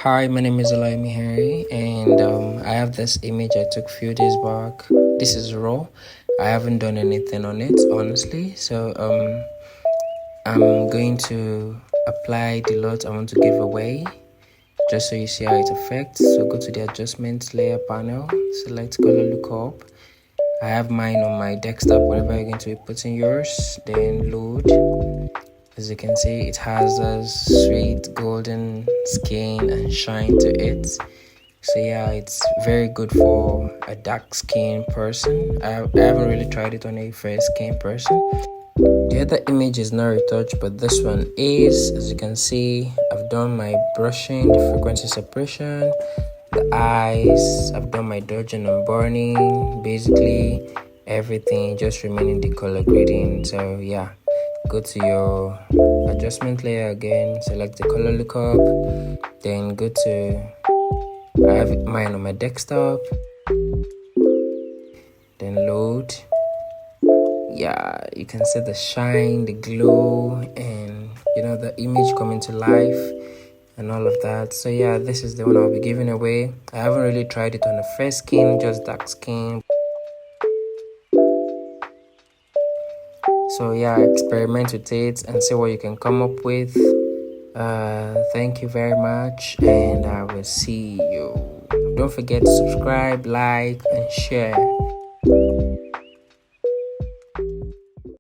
Hi, my name is Aloymi Harry, and I have this image I took a few days back. This is raw. I haven't done anything on it, honestly. So I'm going to apply the LUT I want to give away, just so you see how it affects. So go to the adjustments layer panel, select color lookup. I have mine on my desktop. Whenever you're going to be putting yours, then load. As you can see, it has a sweet golden skin and shine to it. So yeah, it's very good for a dark skin person. I haven't really tried it on a fair skin person. The other image is not retouched, but this one is. As you can see, I've done my brushing, the frequency separation, the eyes, I've done my dodging and burning, basically everything, just remaining the color grading. So yeah, go to your adjustment layer again, select the color lookup, then go to, I have mine on my desktop, then load. Yeah, you can see the shine, the glow, and the image coming to life and all of that. So yeah, this is the one I'll be giving away. I haven't really tried it on a fair skin, just dark skin. So yeah, experiment with it and see what you can come up with. Thank you very much, and I will see you. Don't forget to subscribe, like, and share.